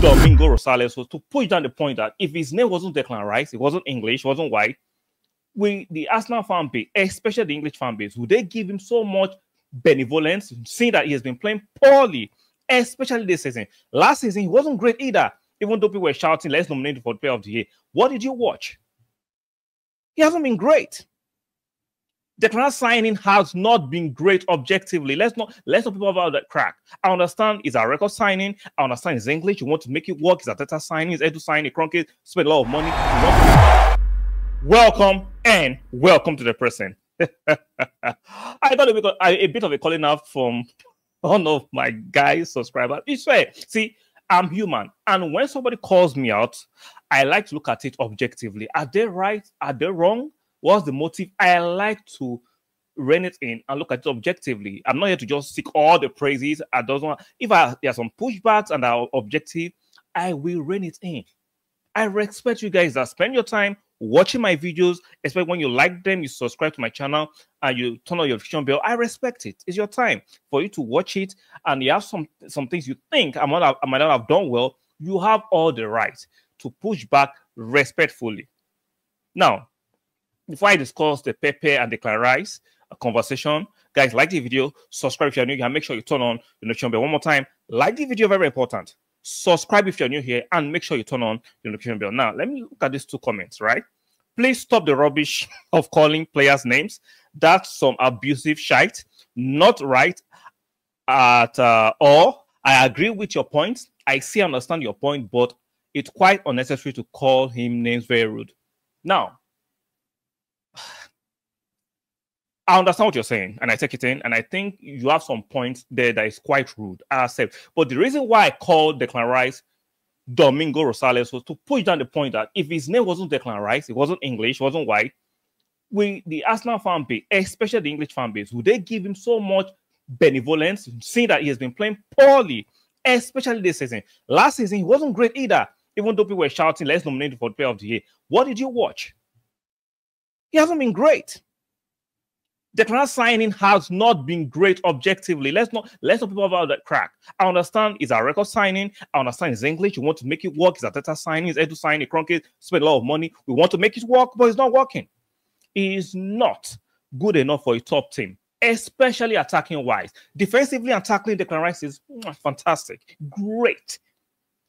Domingo Rosales was to push down the point that if his name wasn't Declan Rice, it wasn't English, it wasn't white, the Arsenal fan base, especially the English fan base, would they give him so much benevolence, seeing that he has been playing poorly, especially this season? Last season, he wasn't great either, even though people were shouting, let's nominate him for the Player of the Year. What did you watch? He hasn't been great. Declan signing has not been great objectively. Let's not people about that crack. I understand it's a record signing. I understand it's English. You want to make it work. It's a data signing. It's Edu signing. Cronky spend a lot of money. Welcome to the person. I got a bit of a calling out from one of my guys subscribers. It's fair. See, I'm human, and when somebody calls me out, I like to look at it objectively. Are they right? Are they wrong? What's the motive? I like to rein it in and look at it objectively. I'm not here to just seek all the praises. If there are some pushbacks and are objective, I will rein it in. I respect you guys that spend your time watching my videos, especially when you like them, you subscribe to my channel, and you turn on your notification bell. I respect it. It's your time for you to watch it, and you have some things you think I might not have done well. You have all the right to push back respectfully. Now, before I discuss the Pepe and Declan Rice conversation, guys, like the video, subscribe if you're new here, make sure you turn on the notification bell. One more time, like the video, very important. Subscribe if you're new here, and make sure you turn on the notification bell. Now, let me look at these two comments, right? Please stop the rubbish of calling players names. That's some abusive shite. Not right at all. I agree with your point. I see, understand your point, but it's quite unnecessary to call him names. Very rude. Now, I understand what you're saying, and I take it in, and I think you have some points there that is quite rude, I accept. But the reason why I called Declan Rice Domingo Rosales was to push down the point that if his name wasn't Declan Rice, it wasn't English, it wasn't white, the Arsenal fan base, especially the English fan base, would they give him so much benevolence, seeing that he has been playing poorly, especially this season? Last season, he wasn't great either, even though people were shouting, let's nominate him for the Player of the Year. What did you watch? He hasn't been great. Declan signing has not been great objectively. Let's not people about that crack. I understand it's a record signing. I understand it's English. You want to make it work. It's a data signing. It's Edu signing. Cronky spend a lot of money. We want to make it work, but it's not working. It is not good enough for a top team, especially attacking wise. Defensively and tackling, Declan Rice is fantastic, great.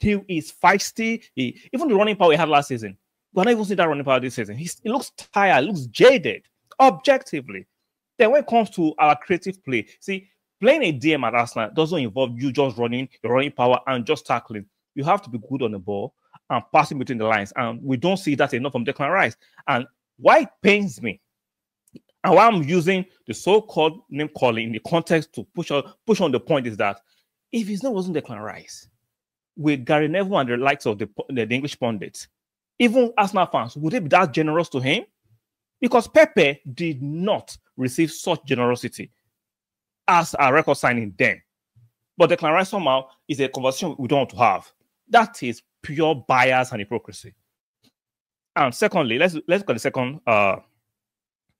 He is feisty. Even the running power he had last season, we're not even seeing that running power this season. He looks tired, looks jaded, objectively. Then when it comes to our creative play, see, playing a DM at Arsenal doesn't involve you just running, your running power, and just tackling. You have to be good on the ball and passing between the lines. And we don't see that enough from Declan Rice. And why it pains me, and why I'm using the so-called name calling in the context to push on the point, is that if his name wasn't Declan Rice, with Gary Neville and the likes of the English pundits, even Arsenal fans, would they be that generous to him? Because Pepe did not receive such generosity as a record signing then. But Declan Rice somehow is a conversation we don't want to have. That is pure bias and hypocrisy. And secondly, let's look at the second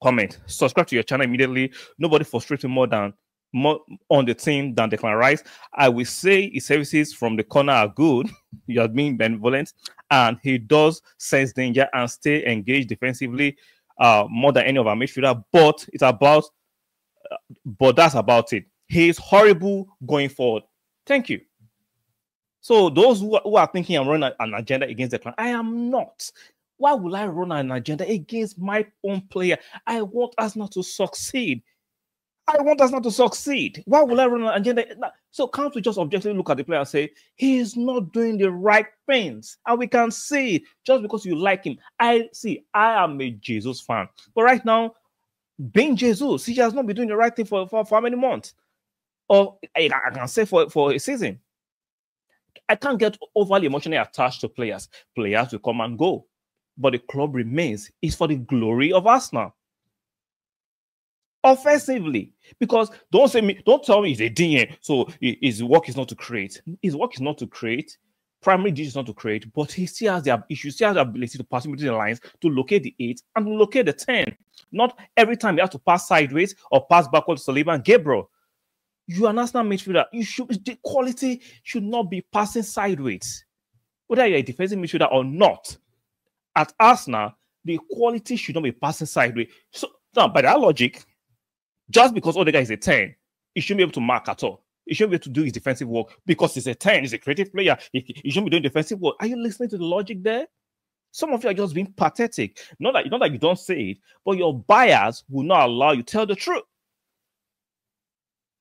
comment. Subscribe to your channel immediately. Nobody frustrates me more on the team than Declan Rice. I will say his services from the corner are good. You are being benevolent, and he does sense danger and stay engaged defensively more than any of our midfielder. But that's about it. He is horrible going forward. Thank you. So those who are thinking I'm running an agenda against Declan, I am not. Why will I run an agenda against my own player? I want Arsenal to succeed. Why will I run an agenda? So can't we just objectively look at the player and say, he is not doing the right things? And we can see it just because you like him. I am a Jesus fan. But right now, being Jesus, he has not been doing the right thing for how many months? Or I can say for a season. I can't get overly emotionally attached to players. Players will come and go. But the club remains. It's for the glory of Arsenal. Offensively, because don't tell me he's a DM, so his work is not to create. His work is not to create. Primary duty is not to create, but he still has the ability to pass between the lines, to locate the 8 and locate the 10. Not every time he has to pass sideways or pass backwards to Saliba and Gabriel. You are an Arsenal midfielder. The quality should not be passing sideways. Whether you're a defensive midfielder or not, at Arsenal, the quality should not be passing sideways. So now, by that logic, just because Odegaard is a 10, he shouldn't be able to mark at all. He shouldn't be able to do his defensive work because he's a 10, he's a creative player. He shouldn't be doing defensive work. Are you listening to the logic there? Some of you are just being pathetic. Not that you don't say it, but your bias will not allow you to tell the truth.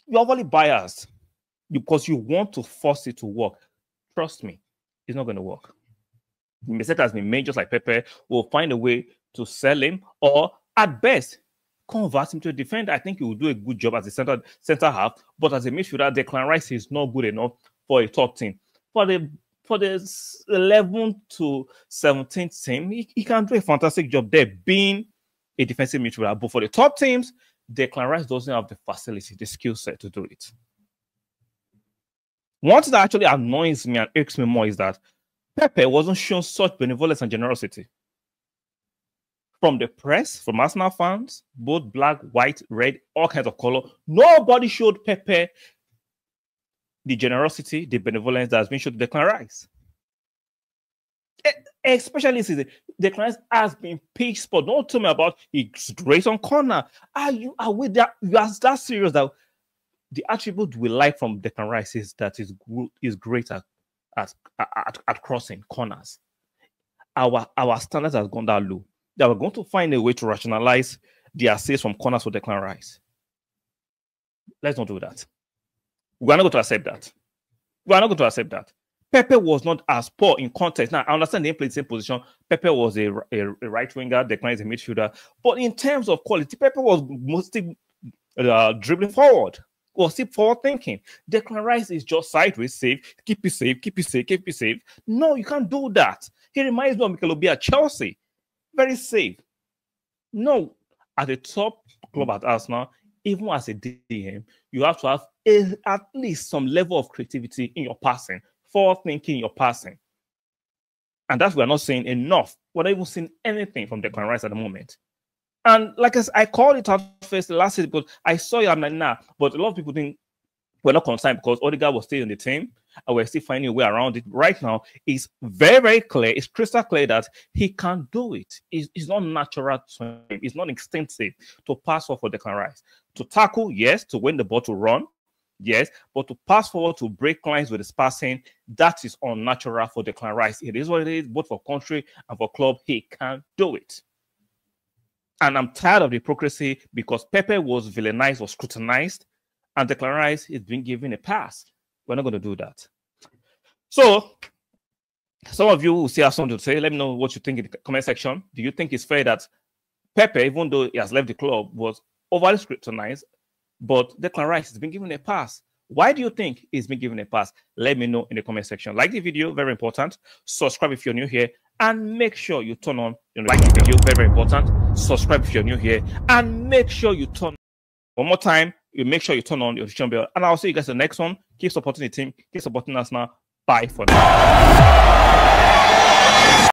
You're overly biased because you want to force it to work. Trust me, it's not going to work. The mistake has been made, just like Pepe. Will find a way to sell him, or at best, convert him to a defender. I think he will do a good job as a center half, but as a midfielder, Declan Rice is not good enough for a top team. For the 11th to 17th team, he can do a fantastic job there being a defensive midfielder. But for the top teams, Declan Rice doesn't have the facility, the skill set to do it. One thing that actually annoys me and irks me more is that Pepe wasn't shown such benevolence and generosity. From the press, from Arsenal fans, both black, white, red, all kinds of color, nobody showed Pepe the generosity, the benevolence that has been shown to Declan Rice. Especially since Declan Rice has been pitch spot. Don't tell me about he's great on corner. Are that serious that the attribute we like from Declan Rice is that he's great at crossing corners? Our standards has gone that low. That we're going to find a way to rationalize the assists from corners for Declan Rice. Let's not do that. We're not going to accept that. We're not going to accept that. Pepe was not as poor in context. Now, I understand they played the same position. Pepe was a right winger, Declan is a midfielder. But in terms of quality, Pepe was mostly dribbling forward, was still forward thinking. Declan Rice is just sideways, save, keep it safe, keep it safe, keep it safe. No, you can't do that. He reminds me of Mikel Obi at Chelsea. Very safe. No, at the top club at Arsenal, even as a DM, you have to have at least some level of creativity in your passing, forward thinking in your passing. And that's we're not saying enough. We're not even seeing anything from Declan Rice at the moment. And like I called it out first last season, but I saw it, I'm like, nah. But a lot of people think we're not concerned because Odegaard was still in the team and we're still finding a way around it. Right now, it's very, very clear. It's crystal clear that he can do it. It's not natural to him. It's not instinctive to pass forward for Declan Rice. To tackle, yes. To win the ball, to run, yes. But to pass forward, to break lines with his passing, that is unnatural for Declan Rice. It is what it is, both for country and for club. He can do it. And I'm tired of the hypocrisy because Pepe was villainized or scrutinized, and Declan Rice is being given a pass. We're not going to do that. So, some of you will still have something to say. Let me know what you think in the comment section. Do you think it's fair that Pepe, even though he has left the club, was overly scrutinized, but Declan Rice has been given a pass? Why do you think he's been given a pass? Let me know in the comment section. Like the video, very important. Subscribe if you're new here, and make sure you turn on. Like the video, very, very important. Subscribe if you're new here, and make sure you turn. One more time, you make sure you turn on your notification bell, and I'll see you guys in the next one. Keep supporting the team. Keep supporting us now. Bye for now.